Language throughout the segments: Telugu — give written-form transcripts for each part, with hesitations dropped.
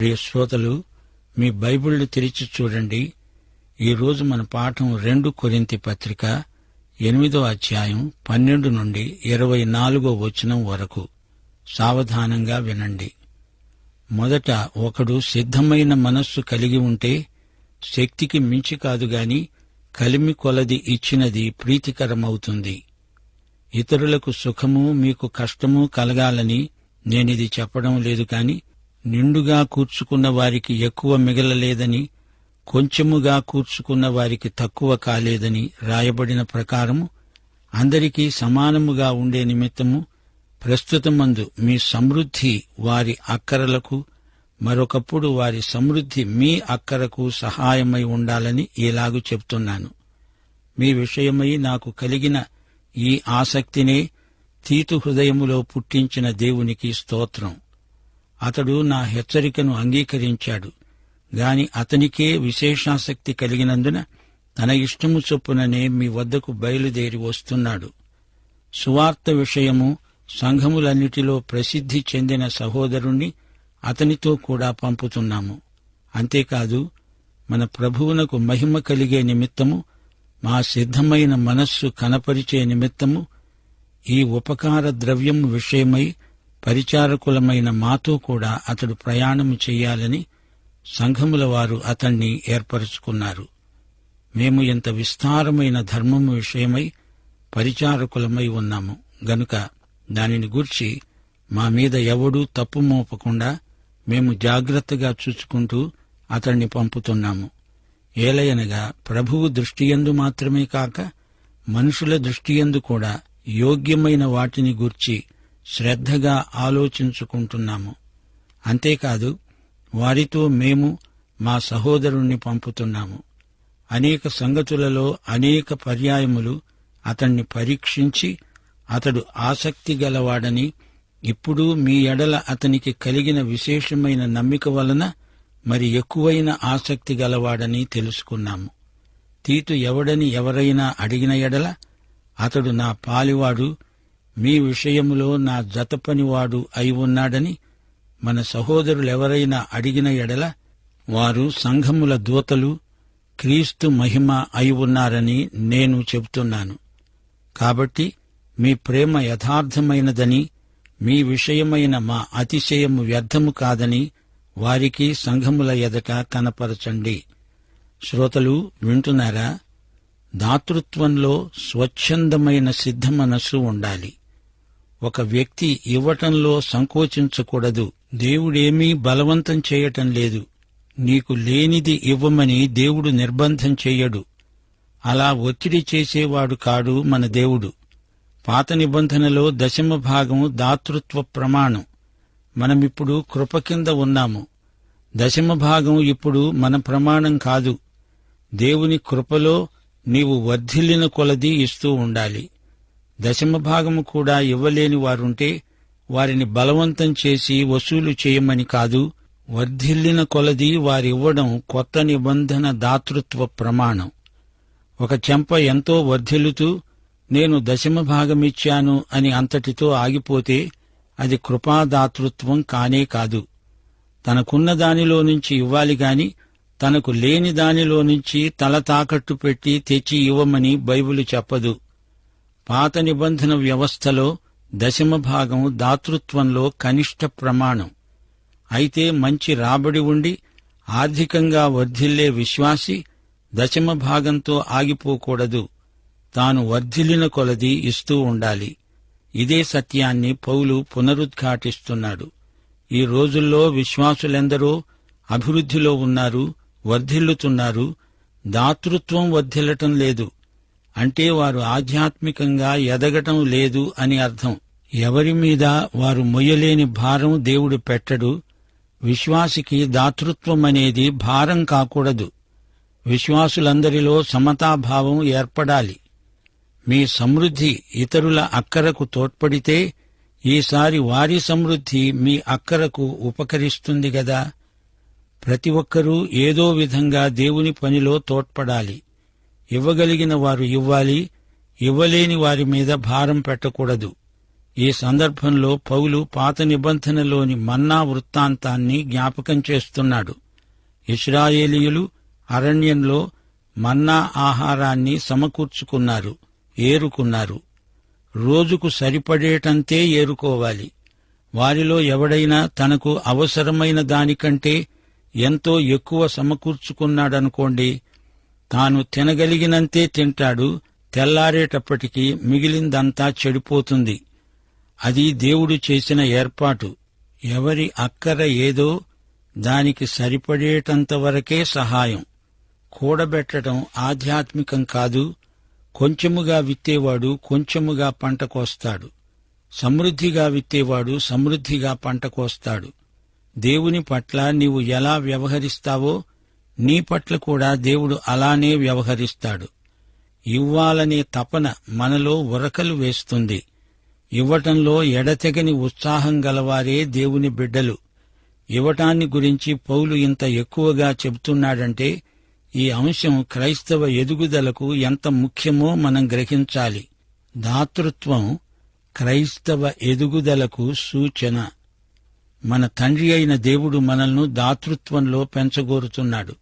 ప్రియ శ్రోతలు, మీ బైబిళ్లు తెరిచి చూడండి. ఈరోజు మన పాఠం 2 కొరింథీ పత్రిక 8వ అధ్యాయం 12 నుండి 24వ వచనం వరకు. సావధానంగా వినండి. మొదట, ఒకడు సిద్ధమైన మనస్సు కలిగి ఉంటే శక్తికి మించి కాదుగాని కలిమి కొలది ఇచ్చినది ప్రీతికరమవుతుంది. ఇతరులకు సుఖము, మీకు కష్టము కలగాలని నేనిది చెప్పడం లేదు కాని, నిండుగా కూర్చుకున్న వారికి ఎక్కువ మిగలలేదని, కొంచెముగా కూర్చుకున్న వారికి తక్కువ కాలేదని రాయబడిన ప్రకారము అందరికీ సమానముగా ఉండే నిమిత్తము ప్రస్తుతమందు మీ సమృద్ధి వారి అక్కరలకు, మరొకప్పుడు వారి సమృద్ధి మీ అక్కరకు సహాయమై ఉండాలని ఇలాగు చెప్తున్నాను. మీ విషయమై నాకు కలిగిన ఈ ఆసక్తినే తీతు హృదయములో పుట్టించిన దేవునికి స్తోత్రం. అతడు నా హెచ్చరికను అంగీకరించాడు గాని అతనికే విశేషాసక్తి కలిగినందున తన ఇష్టము చొప్పుననే మీ వద్దకు బయలుదేరి వస్తున్నాడు. సువార్త విషయము సంఘములన్నిటిలో ప్రసిద్ధి చెందిన సహోదరుణ్ణి అతనితో కూడా పంపుతున్నాము. అంతేకాదు, మన ప్రభువునకు మహిమ కలిగే నిమిత్తము, మా సిద్ధమైన మనస్సు కనపరిచే నిమిత్తము ఈ ఉపకార ద్రవ్యము విషయమై పరిచారకులమైన మాతో కూడా అతడు ప్రయాణము చెయ్యాలని సంఘముల వారు అతణ్ణి ఏర్పరచుకున్నారు. మేము ఇంత విస్తారమైన ధర్మము విషయమై పరిచారకులమై ఉన్నాము గనుక దానిని గూర్చి మా మీద ఎవడూ తప్పు మోపకుండా మేము జాగ్రత్తగా చూచుకుంటూ అతణ్ణి పంపుతున్నాము. ఏలయనగా ప్రభువు దృష్టియందు మాత్రమే కాక మనుషుల దృష్టియందు కూడా యోగ్యమైన వాటిని గూర్చి శ్రద్ధగా ఆలోచించుకుంటున్నాము. అంతేకాదు, వారితో మేము మా సహోదరుణ్ణి పంపుతున్నాము. అనేక సంగతులలో అనేక పర్యాయములు అతణ్ణి పరీక్షించి అతడు ఆసక్తి గలవాడని, ఇప్పుడు మీ ఎడల అతనికి కలిగిన విశేషమైన నమ్మిక వలన మరి ఎక్కువైన ఆసక్తి గలవాడని తెలుసుకున్నాము. తీతు ఎవడని ఎవరైనా అడిగిన ఎడల అతడు నా పాలివాడు, మీ విషయములో నా జతపనివాడు అయి ఉన్నాడని, మన సహోదరులెవరైనా అడిగిన ఎడల వారు సంఘముల దూతలు, క్రీస్తు మహిమ అయి ఉన్నారని నేను చెబుతున్నాను. కాబట్టి మీ ప్రేమ యథార్థమైనదని, మీ విషయమైన మా అతిశయము వ్యర్థము కాదని వారికి సంఘముల ఎదట కనపరచండి. శ్రోతలు వింటున్నారా? దాతృత్వంలో స్వచ్ఛందమైన సిద్ధ మనస్సు ఉండాలి. ఒక వ్యక్తి ఇవ్వటంలో సంకోచించకూడదు. దేవుడేమీ బలవంతం చేయటం లేదు. నీకు లేనిది ఇవ్వమని దేవుడు నిర్బంధం చెయ్యడు. అలా ఒత్తిడి చేసేవాడు కాడు మన దేవుడు. పాత నిబంధనలో 10వ భాగం దాతృత్వ ప్రమాణం. మనమిప్పుడు కృప కింద ఉన్నాము. 10వ భాగం ఇప్పుడు మన ప్రమాణం కాదు. దేవుని కృపలో నీవు వర్ధిల్లిన కొలది ఇస్తూ ఉండాలి. 10వ భాగము కూడా ఇవ్వలేని వారుంటే వారిని బలవంతం చేసి వసూలు చేయమని కాదు, వర్ధిల్లిన కొలది వారివ్వడం కొత్త నిబంధన దాతృత్వ ప్రమాణం. ఒక చెంప ఎంతో వర్ధిల్లుతూ నేను 10వ భాగమిచ్చాను అని అంతటితో ఆగిపోతే అది కృపాదాతృత్వం కానే కాదు. తనకున్న దానిలో నుంచి ఇవ్వాలి గాని తనకు లేని దానిలో నుంచి తల తాకట్టు పెట్టి తెచ్చి ఇవ్వమని బైబిలు చెప్పదు. పాత నిబంధన వ్యవస్థలో 10వ భాగం దాతృత్వంలో కనిష్ట ప్రమాణం. అయితే మంచి రాబడి ఉండి ఆర్థికంగా వర్ధిల్లే విశ్వాసి 10వ భాగంతో ఆగిపోకూడదు. తాను వర్ధిల్లిన కొలది ఇస్తూ ఉండాలి. ఇదే సత్యాన్ని పౌలు పునరుద్ఘాటిస్తున్నాడు. ఈ రోజుల్లో విశ్వాసులెందరో అభివృద్ధిలో ఉన్నారు, వర్ధిల్లుతున్నారు. దాతృత్వం వర్ధిల్లటం లేదు అంటే వారు ఆధ్యాత్మికంగా ఎదగటం లేదు అని అర్థం. ఎవరి మీద వారు మొయ్యలేని భారం దేవుడు పెట్టడు. విశ్వాసికి దాతృత్వం అనేది భారం కాకూడదు. విశ్వాసులందరిలో సమతాభావం ఏర్పడాలి. మీ సమృద్ధి ఇతరుల అక్కరకు తోడ్పడితే ఈసారి వారి సమృద్ధి మీ అక్కరకు ఉపకరిస్తుంది గదా. ప్రతి ఒక్కరూ ఏదో విధంగా దేవుని పనిలో తోడ్పడాలి. ఇవ్వగలిగిన వారు ఇవ్వాలి, ఇవ్వలేని వారి మీద భారం పెట్టకూడదు. ఈ సందర్భంలో పౌలు పాత నిబంధనలోని మన్నా వృత్తాంతాన్ని జ్ఞాపకం చేస్తున్నాడు. ఇశ్రాయేలీయులు అరణ్యంలో మన్నా ఆహారాన్ని సమకూర్చుకున్నారు, ఏరుకున్నారు. రోజుకు సరిపడేటంతే ఏరుకోవాలి. వారిలో ఎవడైనా తనకు అవసరమైన దానికంటే ఎంతో ఎక్కువ సమకూర్చుకున్నాడనుకోండి, తాను తినగలిగినంతే తింటాడు. తెల్లారేటప్పటికి మిగిలిందంతా చెడిపోతుంది. అది దేవుడు చేసిన ఏర్పాటు. ఎవరి అక్కర ఏదో దానికి సరిపడేటంతవరకే సహాయం. కూడబెట్టడం ఆధ్యాత్మికం కాదు. కొంచెముగా విత్తేవాడు కొంచెముగా పంట కోస్తాడు. సమృద్ధిగా విత్తేవాడు సమృద్ధిగా పంట కోస్తాడు. దేవుని పట్ల నీవు ఎలా వ్యవహరిస్తావో నీ పట్ల కూడా దేవుడు అలానే వ్యవహరిస్తాడు. ఇవ్వాలనే తపన మనలో ఉరకలు వేస్తుంది. ఇవ్వటంలో ఎడతెగని ఉత్సాహం గలవారే దేవుని బిడ్డలు. ఇవ్వటాన్ని గురించి పౌలు ఇంత ఎక్కువగా చెబుతున్నాడంటే ఈ అంశం క్రైస్తవ ఎదుగుదలకు ఎంత ముఖ్యమో మనం గ్రహించాలి. దాతృత్వం క్రైస్తవ ఎదుగుదలకు సూచన. మన తండ్రి అయిన దేవుడు మనల్ని దాతృత్వంలో పెంచగోరుతున్నాడు.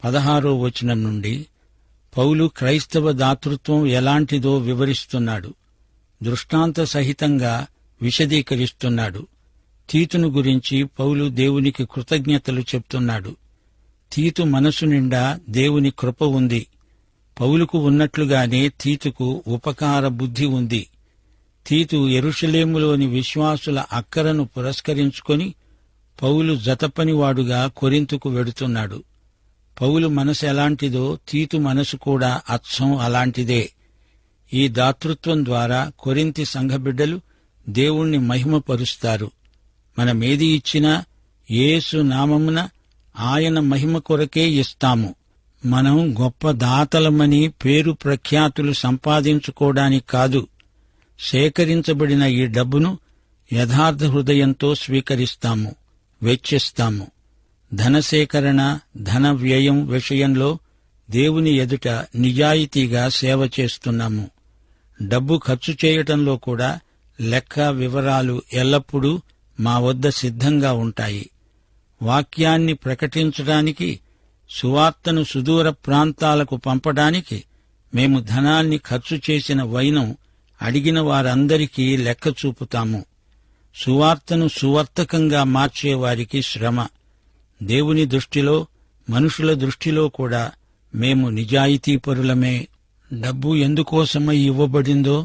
16వ వచనం నుండి పౌలు క్రైస్తవ దాతృత్వం ఎలాంటిదో వివరిస్తున్నాడు. దృష్టాంత సహితంగా విశదీకరిస్తున్నాడు. తీతును గురించి పౌలు దేవునికి కృతజ్ఞతలు చెప్తున్నాడు. తీతు మనసు నిండా దేవుని కృప ఉంది. పౌలుకు ఉన్నట్లుగానే తీతుకు ఉపకార బుద్ధి ఉంది. తీతు యెరూషలేములోని విశ్వాసుల అక్కరను పురస్కరించుకొని పౌలు జతపనివాడుగా కొరింతుకు వెడుతున్నాడు. పౌలు మనసు ఎలాంటిదో తీతు మనసు కూడా అచ్చం అలాంటిదే. ఈ దాతృత్వం ద్వారా కొరింతి సంఘబిడ్డలు దేవుణ్ణి మహిమపరుస్తారు. మనమేది ఇచ్చినా యేసు నామమున ఆయన మహిమ కొరకే ఇస్తాము. మనం గొప్ప దాతలమని పేరు ప్రఖ్యాతులు సంపాదించుకోవడానికి కాదు. సేకరించబడిన ఈ డబ్బును యథార్థ హృదయంతో స్వీకరిస్తాము, వెచ్చిస్తాము. ధనసేకరణ, ధన వ్యయం విషయంలో దేవుని ఎదుట నిజాయితీగా సేవ చేస్తున్నాము. డబ్బు ఖర్చు చేయటంలో కూడా లెక్క వివరాలు ఎల్లప్పుడూ మా వద్ద సిద్ధంగా ఉంటాయి. వాక్యాన్ని ప్రకటించడానికి, సువార్తను సుదూర ప్రాంతాలకు పంపడానికి మేము ధనాన్ని ఖర్చు చేసిన వైనం అడిగిన వారందరికీ లెక్క చూపుతాము. సువార్తను సువర్తకంగా మార్చేవారికి శ్రమ. దేవుని దృష్టిలో, మనుషుల దృష్టిలో కూడా మేము నిజాయితీపరులమే. డబ్బు ఎందుకోసమై ఇవ్వబడిందో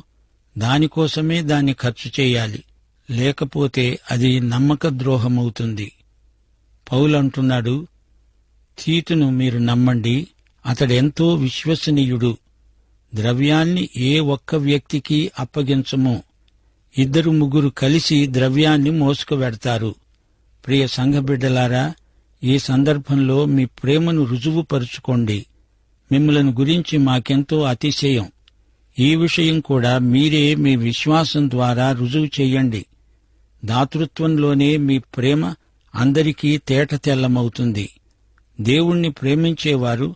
దానికోసమే దాన్ని ఖర్చు చేయాలి. లేకపోతే అది నమ్మక ద్రోహమవుతుంది. పౌలంటున్నాడు, తీతును మీరు నమ్మండి, అతడెంతో విశ్వసనీయుడు. ద్రవ్యాన్ని ఏ ఒక్క వ్యక్తికి అప్పగించము. 2-3 కలిసి ద్రవ్యాన్ని మోసుకువెడతారు. ప్రియ సంఘబిడ్డలారా, ఈ సందర్భంలో మీ ప్రేమను రుజువుపరుచుకోండి. మిమ్మలను గురించి మాకెంతో అతిశయం. ఈ విషయం కూడా మీరే మీ విశ్వాసం ద్వారా రుజువు చెయ్యండి. దాతృత్వంలోనే మీ ప్రేమ అందరికీ తేటతెల్లమవుతుంది. దేవుణ్ణి ప్రేమించేవారు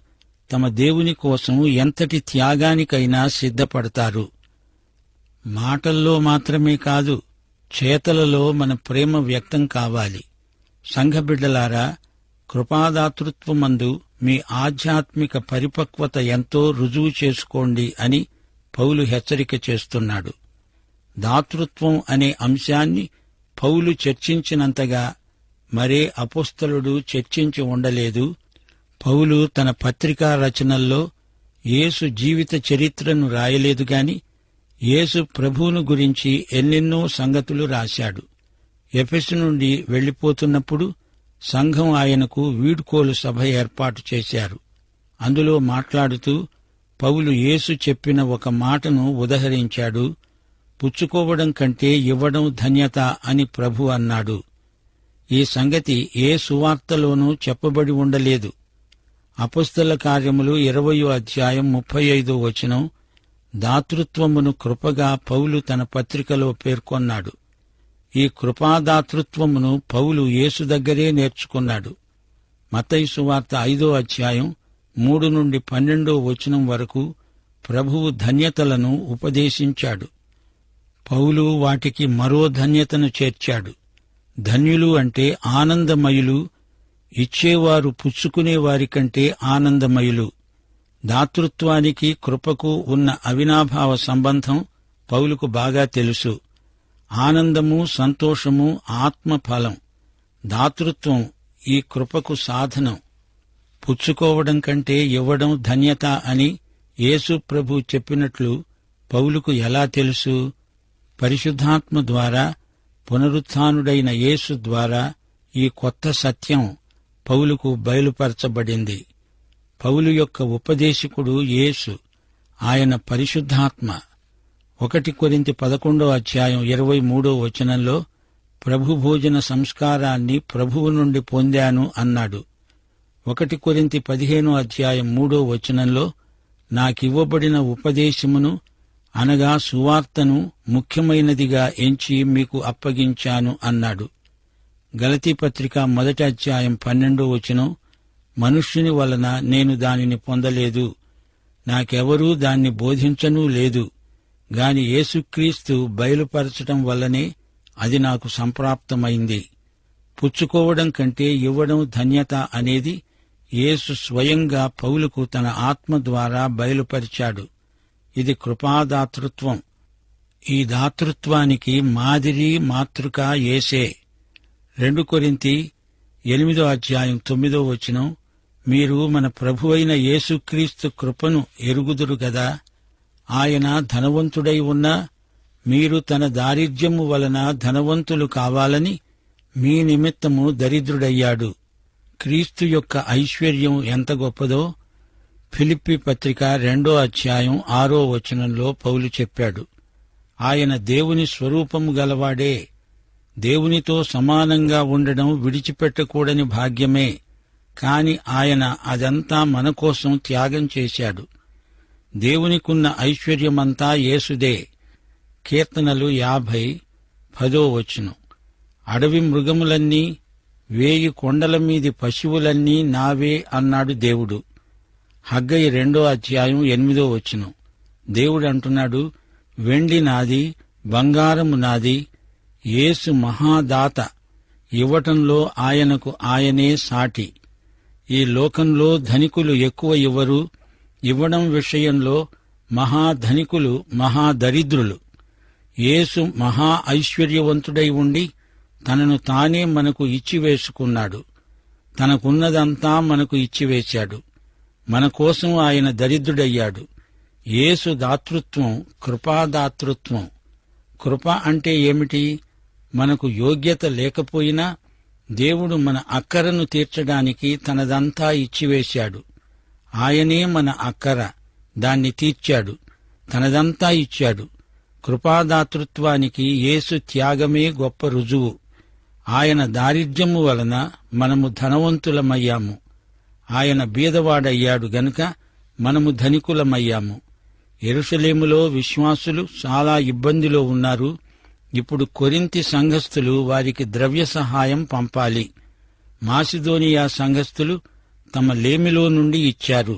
తమ దేవుని కోసం ఎంతటి త్యాగానికైనా సిద్ధపడతారు. మాటల్లో మాత్రమే కాదు, చేతలలో మన ప్రేమ వ్యక్తం కావాలి. సంఘబిడ్డలారా, కృపాదాతృత్వమందు మీ ఆధ్యాత్మిక పరిపక్వత ఎంతో రుజువు చేసుకోండి అని పౌలు హెచ్చరిక చేస్తున్నాడు. దాతృత్వం అనే అంశాన్ని పౌలు చర్చించినంతగా మరే అపోస్తలుడు చర్చించి ఉండలేదు. పౌలు తన పత్రికా రచనల్లో యేసు జీవిత చరిత్రను రాయలేదు గాని యేసు ప్రభువును గురించి ఎన్నెన్నో సంగతులు రాశాడు. ఎఫెసు నుండి వెళ్లిపోతున్నప్పుడు సంఘం ఆయనకు వీడ్కోలు సభ ఏర్పాటు చేశారు. అందులో మాట్లాడుతూ పౌలు యేసు చెప్పిన ఒక మాటను ఉదహరించాడు. పుచ్చుకోవడం కంటే ఇవ్వడం ధన్యత అని ప్రభు అన్నాడు. ఈ సంగతి ఏ సువార్తలోనూ చెప్పబడి ఉండలేదు. అపొస్తల కార్యములు 20వ అధ్యాయం 35వ వచనం దాతృత్వమును కృపగా పౌలు తన పత్రికలో పేర్కొన్నాడు. ఈ కృపాదాతృత్వమును పౌలు యేసు దగ్గరే నేర్చుకున్నాడు. మత్తయి సువార్త 5వ అధ్యాయం 3 నుండి 12వ వచనం వరకు ప్రభువు ధన్యతలను ఉపదేశించాడు. పౌలు వాటికి మరో ధన్యతను చేర్చాడు. ధన్యులు అంటే ఆనందమయులు, ఇచ్చేవారు పుచ్చుకునేవారికంటే ఆనందమయులు. దాతృత్వానికి కృపకు ఉన్న అవినాభావ సంబంధం పౌలుకు బాగా తెలుసు. ఆనందము, సంతోషము ఆత్మఫలం. దాతృత్వం ఈ కృపకు సాధనం. పుచ్చుకోవడం కంటే ఇవ్వడం ధన్యత అని యేసు ప్రభు చెప్పినట్లు పౌలుకు ఎలా తెలుసు? పరిశుద్ధాత్మ ద్వారా, పునరుత్థానుడైన యేసు ద్వారా ఈ కొత్త సత్యం పౌలుకు బయలుపరచబడింది. పౌలు యొక్క ఉపదేశకుడు యేసు, ఆయన పరిశుద్ధాత్మ. 1 కొరింథీ 11:23 ప్రభు భోజన సంస్కారాన్ని ప్రభువు నుండి పొందాను అన్నాడు. 1 కొరింథీ 15:3 నాకివ్వబడిన ఉపదేశమును అనగా సువార్తను ముఖ్యమైనదిగా ఎంచి మీకు అప్పగించాను అన్నాడు. గలతీ పత్రిక 1:12 మనుష్యుని వలన నేను దానిని పొందలేదు, నాకెవరూ దాన్ని బోధించనూ లేదు, గాని యేసుక్రీస్తు బయలుపరచటం వల్లనే అది నాకు సంప్రాప్తమైంది. పుచ్చుకోవడం కంటే ఇవ్వడం ధన్యత అనేది యేసు స్వయంగా పౌలుకు తన ఆత్మ ద్వారా బయలుపరిచాడు. ఇది కృపాదాతృత్వం. ఈ దాతృత్వానికి మాదిరి, మాతృక యేసే. 2 కొరింథీ 8:9 మీరు మన ప్రభువైన యేసుక్రీస్తు కృపను ఎరుగుదురు గదా. ఆయన ధనవంతుడై ఉన్నా మీరు తన దారిద్ర్యము వలన ధనవంతులు కావాలని మీ నిమిత్తము దరిద్రుడయ్యాడు. క్రీస్తు యొక్క ఐశ్వర్యం ఎంత గొప్పదో ఫిలిప్పీ పత్రిక 2:6 పౌలు చెప్పాడు. ఆయన దేవుని స్వరూపము గలవాడే. దేవునితో సమానంగా ఉండడం విడిచిపెట్టకూడని భాగ్యమే. కాని ఆయన అదంతా మన కోసం త్యాగం చేశాడు. దేవునికున్న ఐశ్వర్యమంతా యేసుదే. కీర్తనలు 50:10 అడవి మృగములన్నీ, 1000 కొండల మీది పశువులన్నీ నావే అన్నాడు దేవుడు. హగ్గయి 2:8 దేవుడు అంటున్నాడు, వెండి నాది, బంగారము నాది. యేసు మహాదాత. ఇవ్వటంలో ఆయనకు ఆయనే సాటి. ఈ లోకంలో ధనికులు ఎక్కువ ఇవ్వరు. ఇవ్వడం విషయంలో మహాధనికులు మహాదరిద్రులు. యేసు మహా ఐశ్వర్యవంతుడై ఉండి తనను తానే మనకు ఇచ్చివేసుకున్నాడు. తనకున్నదంతా మనకు ఇచ్చివేశాడు. మన కోసం ఆయన దరిద్రుడయ్యాడు. యేసు దాతృత్వం కృపాదాతృత్వం. కృప అంటే ఏమిటి? మనకు యోగ్యత లేకపోయినా దేవుడు మన అక్కరను తీర్చడానికి తనదంతా ఇచ్చివేశాడు. ఆయనే మన అక్కర, దాన్ని తీర్చాడు, తనదంతా ఇచ్చాడు. కృపాదాతృత్వానికి యేసు త్యాగమే గొప్ప రుజువు. ఆయన దారిద్ర్యము వలన మనము ధనవంతులమయ్యాము. ఆయన బీదవాడయ్యాడు గనుక మనము ధనికులమయ్యాము. యెరూషలేములో విశ్వాసులు చాలా ఇబ్బందిలో ఉన్నారు. ఇప్పుడు కొరింథీ సంఘస్థులు వారికి ద్రవ్య సహాయం పంపాలి. మాసిదోనియా సంఘస్థులు తమ లేమిలో నుండి ఇచ్చారు.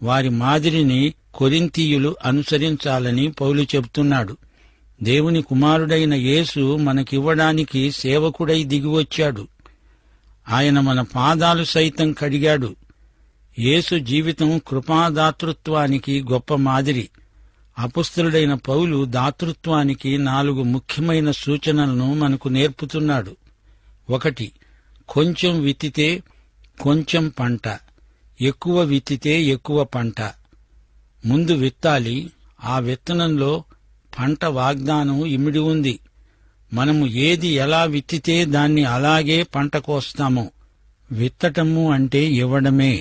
వారి మాదిరిని కొరింథీయులు అనుసరించాలని పౌలు చెబుతున్నాడు. దేవుని కుమారుడైన యేసు మనకివ్వడానికి సేవకుడై దిగివచ్చాడు. ఆయన మన పాదాలు సైతం కడిగాడు. యేసు జీవితం కృపాదాతృత్వానికి గొప్ప మాదిరి. అపొస్తలుడైన పౌలు దాతృత్వానికి 4 ముఖ్యమైన సూచనలను మనకు నేర్పుతున్నాడు. 1. కొంచెం విత్తితే కొంచెం పంట, ఎక్కువ విత్తితే ఎక్కువ పంట. ముందు విత్తాలి. ఆ విత్తనంలో పంట వాగ్దానం ఇమిడి ఉంది. మనము ఏది ఎలా విత్తితే దాన్ని అలాగే పంట కోస్తాము. విత్తటము అంటే ఇవ్వడమే.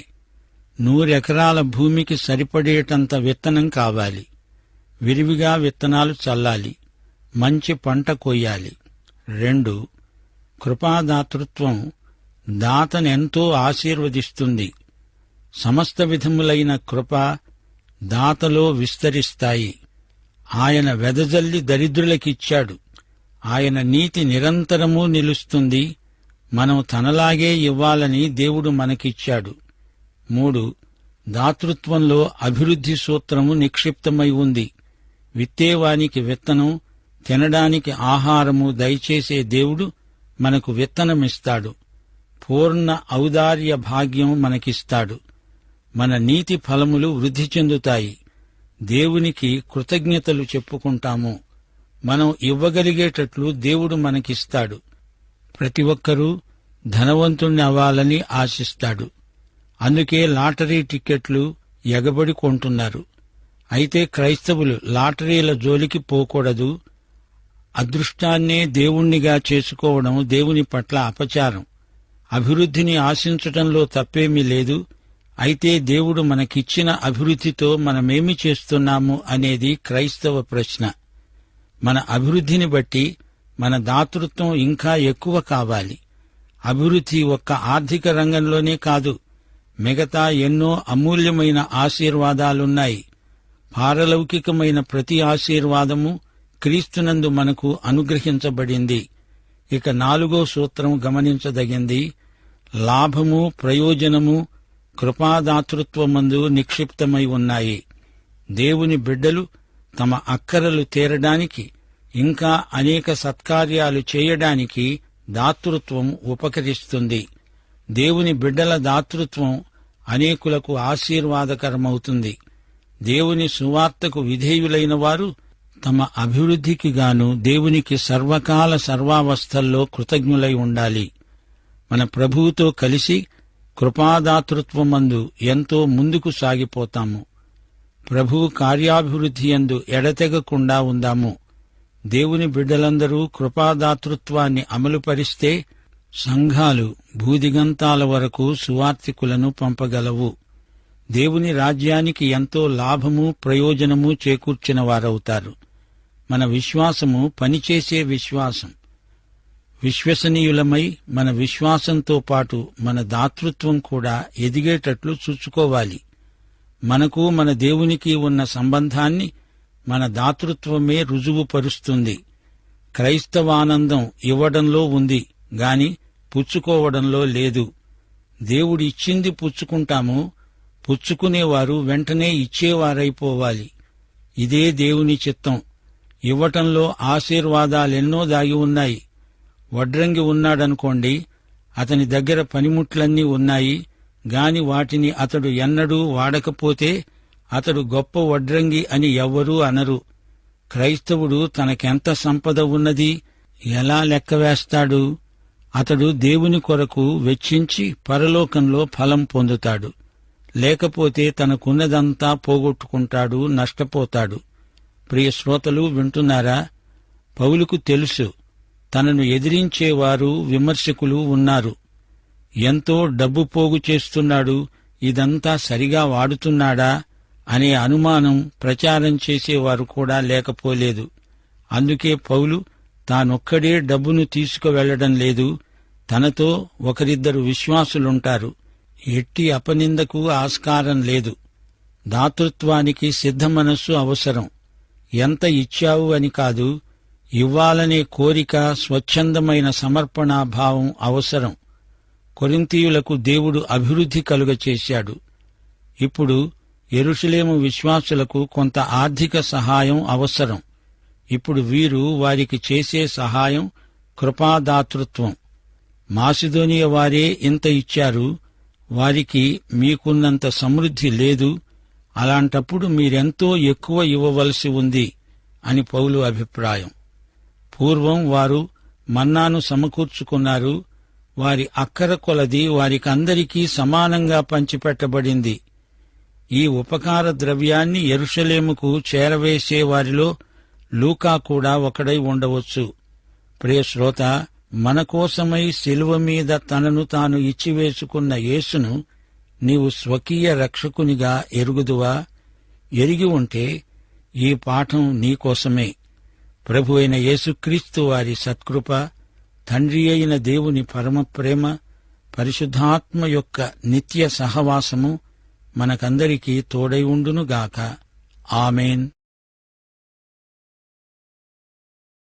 100 ఎకరాల భూమికి సరిపడేటంత విత్తనం కావాలి. విరివిగా విత్తనాలు చల్లాలి. మంచి పంట కొయ్యాలి. 2. కృపాదాతృత్వం దాతనెంతో ఆశీర్వదిస్తుంది. సమస్త విధములైన కృప దాతలో విస్తరిస్తాయి. ఆయన వెదజల్లి దరిద్రులకిచ్చాడు. ఆయన నీతి నిరంతరమూ నిలుస్తుంది. మనం తనలాగే ఇవ్వాలని దేవుడు మనకిచ్చాడు. 3. దాతృత్వంలో అభివృద్ధి సూత్రము నిక్షిప్తమై ఉంది. విత్తేవానికి విత్తనం, తినడానికి ఆహారము దయచేసే దేవుడు మనకు విత్తనమిస్తాడు. పూర్ణ ఔదార్య భాగ్యం మనకిస్తాడు. మన నీతి ఫలములు వృద్ధి చెందుతాయి. దేవునికి కృతజ్ఞతలు చెప్పుకుంటాము. మనం ఇవ్వగలిగేటట్లు దేవుడు మనకిస్తాడు. ప్రతి ఒక్కరూ ధనవంతుణ్ణి అవ్వాలని ఆశిస్తాడు. అందుకే లాటరీ టిక్కెట్లు ఎగబడి కొంటున్నారు. అయితే క్రైస్తవులు లాటరీల జోలికి పోకూడదు. అదృష్టాన్నే దేవుణ్ణిగా చేసుకోవడం దేవుని పట్ల అపచారం. అభివృద్ధిని ఆశించటంలో తప్పేమీ లేదు. అయితే దేవుడు మనకిచ్చిన అభివృద్ధితో మనమేమి చేస్తున్నాము అనేది క్రైస్తవ ప్రశ్న. మన అభివృద్ధిని బట్టి మన దాతృత్వం ఇంకా ఎక్కువ కావాలి. అభివృద్ధి ఒక్క ఆర్థిక రంగంలోనే కాదు, మిగతా ఎన్నో అమూల్యమైన ఆశీర్వాదాలున్నాయి. పారలౌకికమైన ప్రతి ఆశీర్వాదము క్రీస్తునందు మనకు అనుగ్రహించబడింది. ఇక 4వ సూత్రం గమనించదగింది. లాభము, ప్రయోజనము కృపాదాతృత్వమందు నిక్షిప్తమై ఉన్నాయి. దేవుని బిడ్డలు తమ అక్కరలు తీరడానికి, ఇంకా అనేక సత్కార్యాలు చేయడానికి దాతృత్వం ఉపకరిస్తుంది. దేవుని బిడ్డల దాతృత్వం అనేకులకు ఆశీర్వాదకరమవుతుంది. దేవుని సువార్తకు విధేయులైన వారు తమ అభివృద్ధికి గాను దేవునికి సర్వకాల సర్వావస్థల్లో కృతజ్ఞులై ఉండాలి. మన ప్రభువుతో కలిసి కృపాదాతృత్వమందు ఎంతో ముందుకు సాగిపోతాము. ప్రభువు కార్యాభివృద్ధి యందు ఎడతెగకుండా ఉందాము. దేవుని బిడ్డలందరూ కృపాదాతృత్వాన్ని అమలుపరిస్తే సంఘాలు భూదిగంతాల వరకు సువార్తికులను పంపగలవు. దేవుని రాజ్యానికి ఎంతో లాభము, ప్రయోజనము చేకూర్చిన వారవుతారు. మన విశ్వాసము పనిచేసే విశ్వాసం. విశ్వసనీయులమై మన విశ్వాసంతో పాటు మన దాతృత్వం కూడా ఎదిగేటట్లు చూసుకోవాలి. మనకు మన దేవునికి ఉన్న సంబంధాన్ని మన దాతృత్వమే రుజువుపరుస్తుంది. క్రైస్తవానందం ఇవ్వడంలో ఉంది గాని పుచ్చుకోవడంలో లేదు. దేవుడిచ్చింది పుచ్చుకుంటాము, పుచ్చుకునేవారు వెంటనే ఇచ్చేవారైపోవాలి. ఇదే దేవుని చిత్తం. ఇవ్వటంలో ఆశీర్వాదాలెన్నో దాగి ఉన్నాయి. వడ్రంగి ఉన్నాడనుకోండి, అతని దగ్గర పనిముట్లన్నీ ఉన్నాయి గాని వాటిని అతడు ఎన్నడూ వాడకపోతే అతడు గొప్ప వడ్రంగి అని ఎవ్వరూ అనరు. క్రైస్తవుడు తనకెంత సంపద ఉన్నది ఎలా లెక్కవేస్తాడు? అతడు దేవుని కొరకు వెచ్చించి పరలోకంలో ఫలం పొందుతాడు. లేకపోతే తనకున్నదంతా పోగొట్టుకుంటాడు, నష్టపోతాడు. ప్రియ శ్రోతలు వింటున్నారా? పౌలుకు తెలుసు, తనను ఎదిరించేవారు, విమర్శకులు ఉన్నారు. ఎంతో డబ్బు పోగు చేస్తున్నాడు, ఇదంతా సరిగా వాడుతున్నాడా అనే అనుమానం ప్రచారం చేసేవారు కూడా లేకపోలేదు. అందుకే పౌలు తానొక్కడే డబ్బును తీసుకువెళ్లడం లేదు. తనతో ఒకరిద్దరు విశ్వాసులుంటారు. ఎట్టి అపనిందకు ఆస్కారం లేదు. దాతృత్వానికి సిద్ధమనస్సు అవసరం. ఎంత ఇచ్చావు అని కాదు, ఇవ్వాలనే కోరిక, స్వచ్ఛందమైన సమర్పణాభావం అవసరం. కొరింథీయులకు దేవుడు అభివృద్ధి కలుగచేశాడు. ఇప్పుడు యెరూషలేము విశ్వాసులకు కొంత ఆర్థిక సహాయం అవసరం. ఇప్పుడు వీరు వారికి చేసే సహాయం కృపాదాతృత్వం. మాసిదోనియ వారే ఇంత ఇచ్చారు, వారికి మీకున్నంత సమృద్ధి లేదు. అలాంటప్పుడు మీరెంతో ఎక్కువ ఇవ్వవలసి ఉంది అని పౌలు అభిప్రాయం. పూర్వం వారు మన్నాను సమకూర్చుకున్నారు. వారి అక్కర కొలది వారికందరికీ సమానంగా పంచిపెట్టబడింది. ఈ ఉపకార ద్రవ్యాన్ని యెరూషలేముకు చేరవేసే వారిలో లూకా కూడా ఒకడై ఉండవచ్చు. ప్రియ శ్రోత, మన కోసమై శిలువ మీద తనను తాను ఇచ్చివేసుకున్న యేసును నీవు స్వకీయ రక్షకునిగా ఎరుగుదువా? ఎరిగి ఉంటే ఈ పాఠం నీకోసమే. ప్రభు అయిన యేసుక్రీస్తు వారి సత్కృప, తండ్రి అయిన దేవుని పరమప్రేమ, పరిశుద్ధాత్మ యొక్క నిత్య సహవాసము మనకందరికీ తోడై ఉండునుగాక. ఆమేన్.